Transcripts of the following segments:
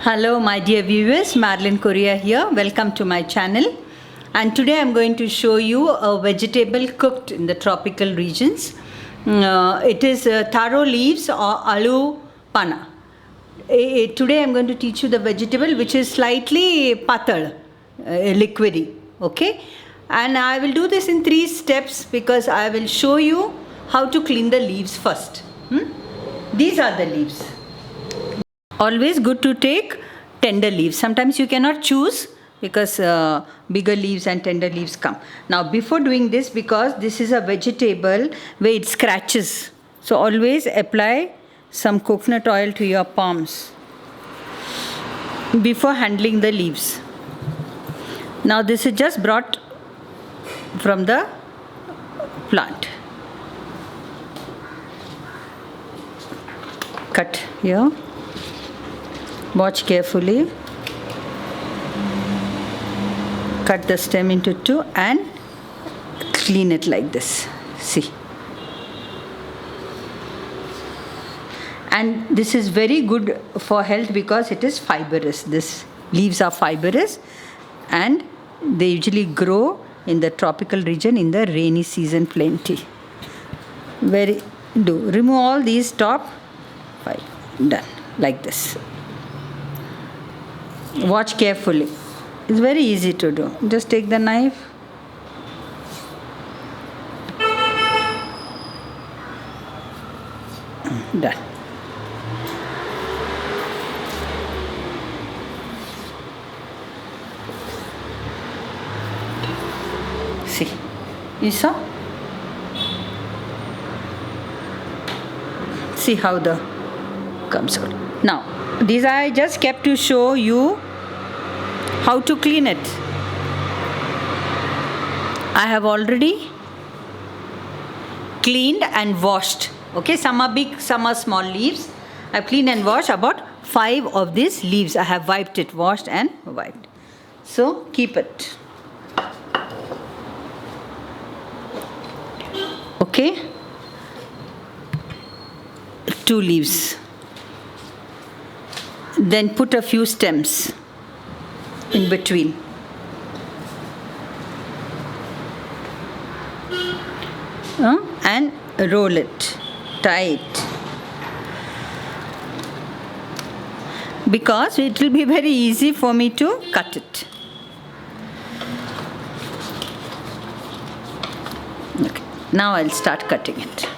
Hello my dear viewers, Marilyn Korea here. Welcome to my channel. And today I'm going to show you a vegetable cooked in the tropical regions. It is taro leaves or alu pana. Today I'm going to teach you the vegetable which is slightly patal, liquidy. Okay? And I will do this in 3 steps because I will show you how to clean the leaves first. These are the leaves. Always good to take tender leaves. Sometimes you cannot choose because bigger leaves and tender leaves come. Now before doing this, because this is a vegetable where it scratches, so always apply some coconut oil to your palms before handling the leaves. Now this is just brought from the plant. Cut here. Watch carefully. Cut the stem into 2 and clean it like this. See. And this is very good for health because it is fibrous. These leaves are fibrous and they usually grow in the tropical region in the rainy season plenty. Remove all these top. Fine. Done. Like this. Watch carefully. It's very easy to do. Just take the knife. Done. See. You saw? See how the comes out. Now, these I just kept to show you how to clean it. I have already cleaned and washed. Okay, some are big, some are small leaves. I have cleaned and washed about 5 of these leaves. I have wiped it, washed and wiped. So keep it. Okay, 2 leaves. Then put a few stems in between. And roll it tight. Because it will be very easy for me to cut it. Okay. Now I'll start cutting it.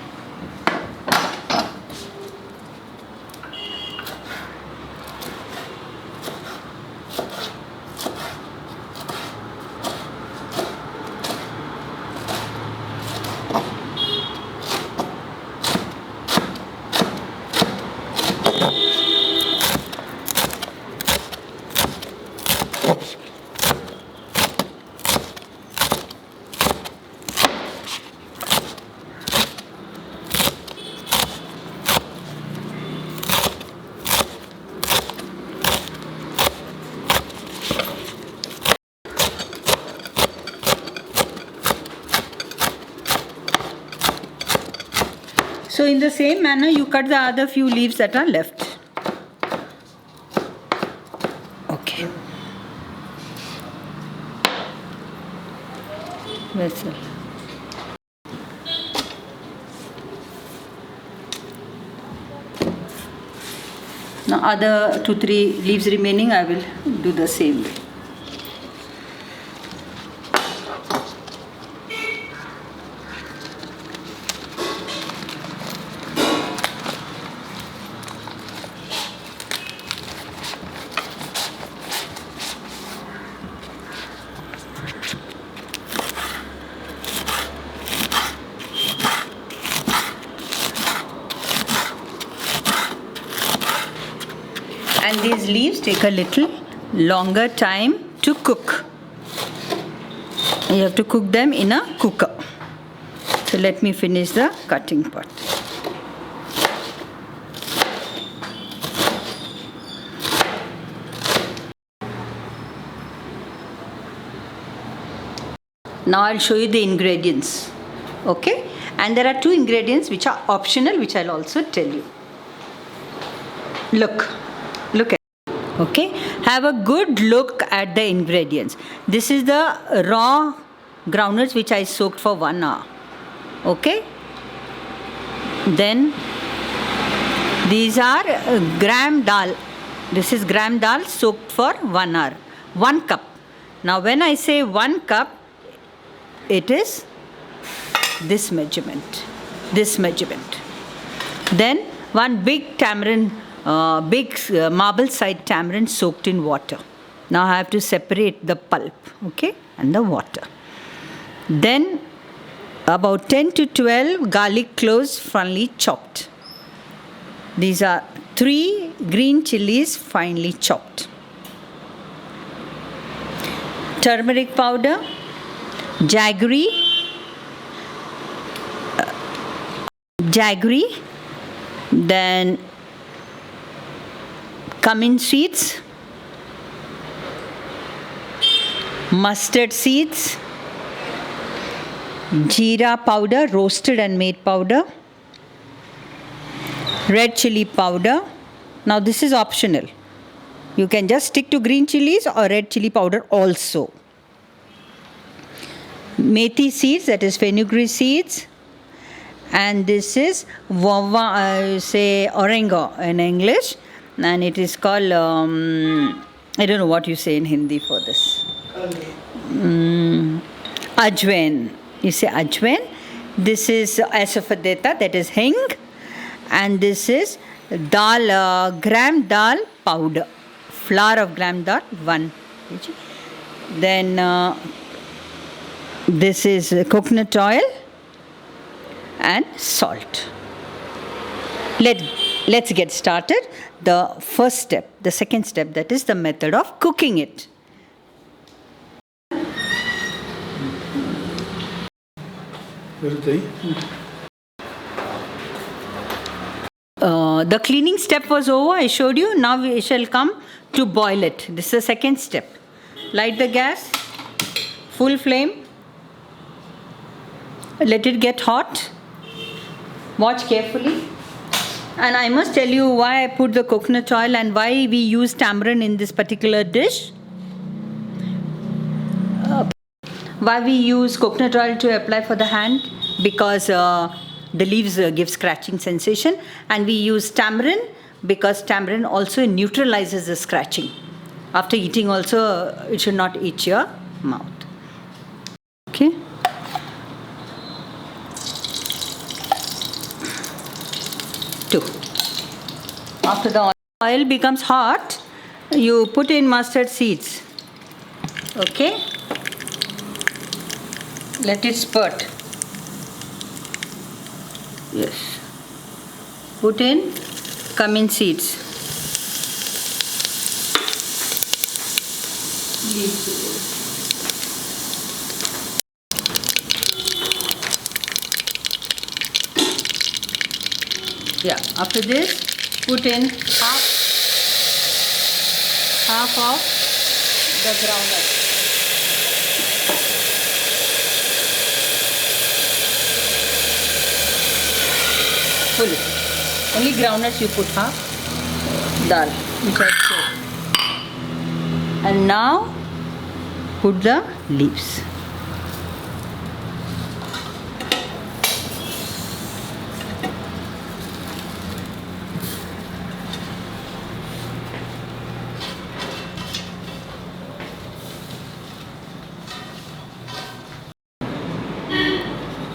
So in the same manner, you cut the other few leaves that are left. Okay. Vessel. Now other 2-3 leaves remaining, I will do the same way. And these leaves take a little longer time to cook. You have to cook them in a cooker. So let me finish the cutting part. Now I'll show you the ingredients. Okay? And there are 2 ingredients which are optional, which I'll also tell you. Look at Okay, have a good look at the ingredients. This is the raw groundnuts which I soaked for 1 hour. Okay, then these are gram dal. This is gram dal soaked for 1 hour. 1 cup. Now when I say 1 cup, it is this measurement. This measurement. Then 1 big tamarind, marble side tamarind soaked in water. Now I have to separate the pulp, okay, and the water. Then about 10 to 12 garlic cloves finely chopped. These are 3 green chilies finely chopped. Turmeric powder, jaggery, then cumin seeds, mustard seeds, jeera powder, roasted and made powder, red chili powder. Now this is optional. You can just stick to green chilies or red chili powder also. Methi seeds, that is fenugreek seeds. And this is say orango in English, and it is called I don't know what you say in Hindi for this. Ajwain. You say ajwain. This is asafoetida, that is hing, and this is dal, gram dal powder, flour of gram dal 1 kg. Then this is coconut oil and salt. Let's get started. The first step, the second step, that is the method of cooking it. The cleaning step was over, I showed you. Now we shall come to boil it. This is the second step. Light the gas, full flame, let it get hot. Watch carefully. And I must tell you why I put the coconut oil and why we use tamarind in this particular dish. Why we use coconut oil to apply for the hand? Because the leaves give scratching sensation, and we use tamarind because tamarind also neutralizes the scratching. After eating also, it should not itch your mouth. Okay. After the oil becomes hot, you put in mustard seeds. Okay? Let it spurt. Yes. Put in cumin seeds. Yeah, after this, put in half of the groundnut. Fully. Only groundnuts you put half. Dal, which I soaked. And now, put the leaves.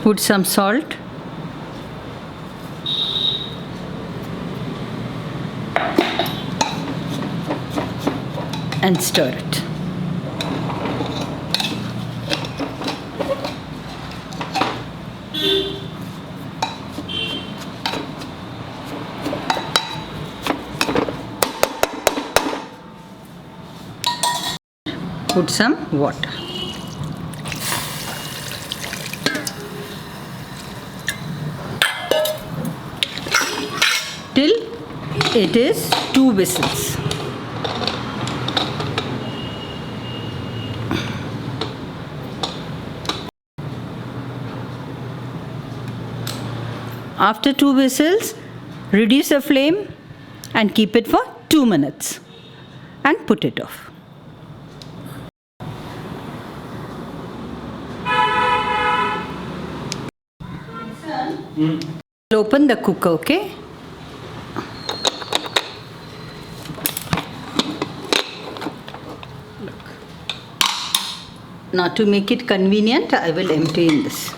Put some salt. And stir it. Put some water. Till it is 2 whistles. After 2 whistles, reduce the flame and keep it for 2 minutes. and put it off. Open the cooker, okay? Now to make it convenient, I will empty in this.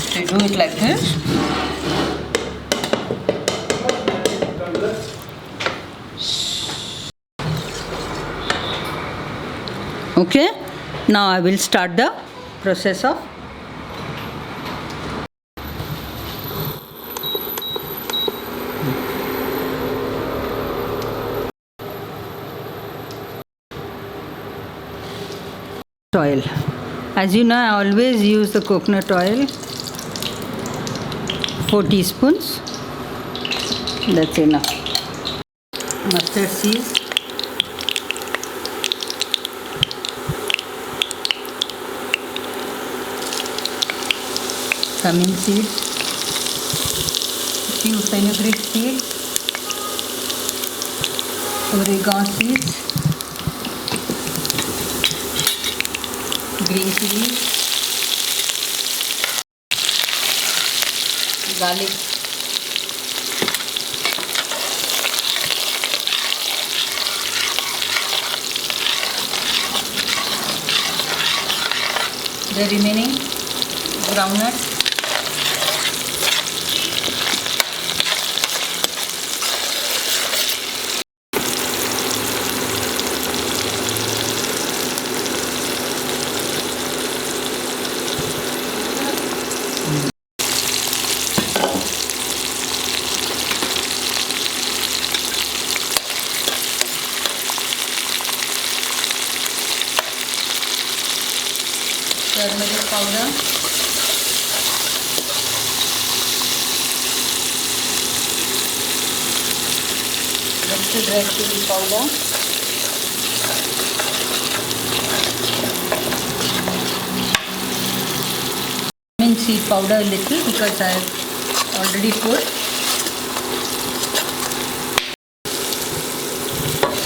So do it like this. Okay, now I will start the process of oil. As you know, I always use the coconut oil, 4 teaspoons. That's enough. Mustard seeds. Cumin seeds, few fenugreek seeds, oregano seeds, green chilies, garlic, the remaining groundnuts. Turmeric powder, roasted red chili powder, cumin seed powder a little because I have already put.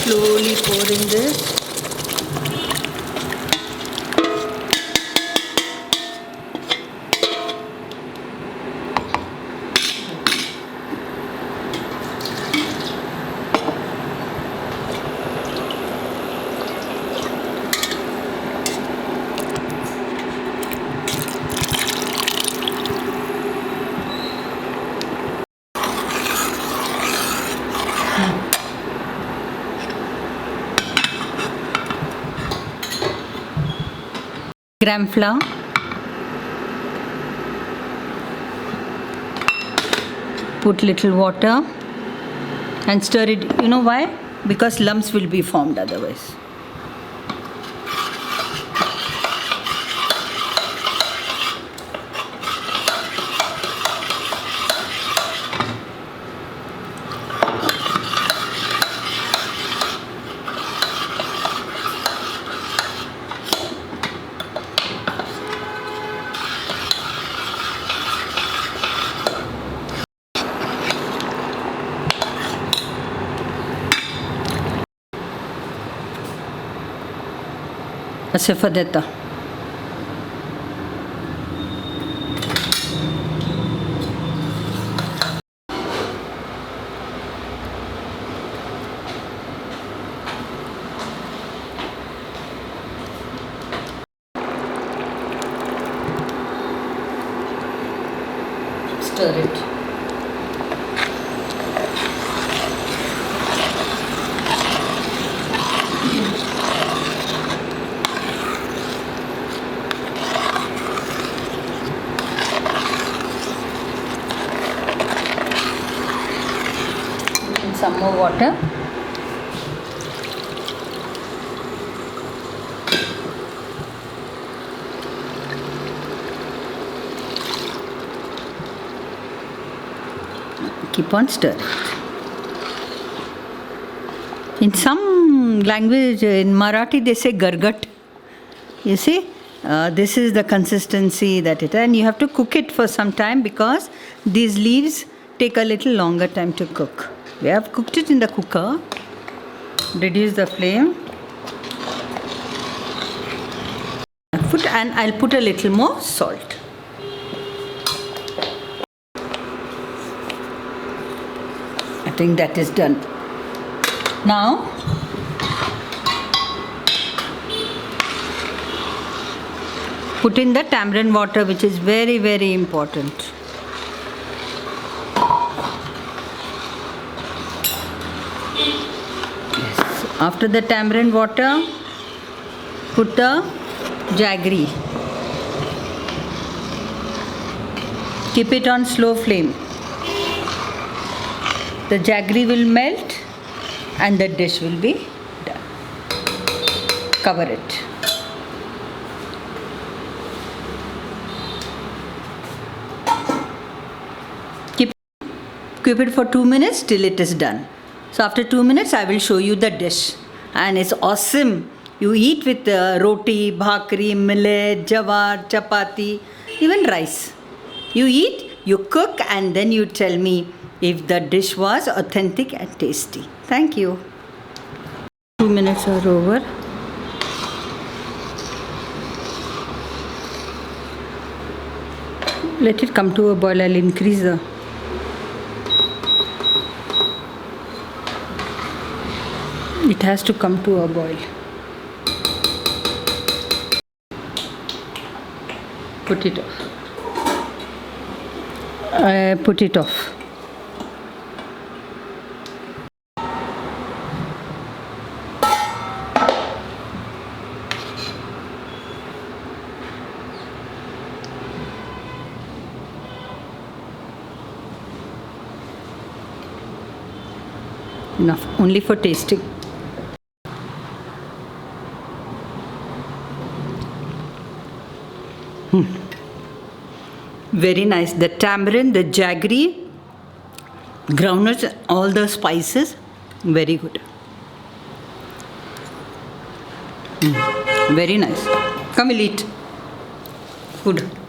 Slowly pour in this. Gram flour, put little water and stir it. You know why? Because lumps will be formed otherwise. ऐसे देता stir it. Some more water. Keep on stirring. In some language, in Marathi, they say gargat. You see, this is the consistency that it, and you have to cook it for some time because these leaves take a little longer time to cook. We have cooked it in the cooker. Reduce the flame. And I'll put a little more salt. I think that is done. Now, put in the tamarind water, which is very, very important. Yes. After the tamarind water, put the jaggery. Keep it on slow flame. The jaggery will melt and the dish will be done. Cover it. Keep it for 2 minutes till it is done. So after 2 minutes I will show you the dish, and it's awesome. You eat with roti, bhakri, millet, jawar, chapati, even rice. You eat, you cook, and then you tell me if the dish was authentic and tasty. Thank you. 2 minutes are over. Let it come to a boil. I'll increase the... It has to come to a boil. Put it off. Put it off. Enough, only for tasting. Very nice. The tamarind, the jaggery, groundnuts, all the spices, very good. Very nice. Come, we'll eat. Good.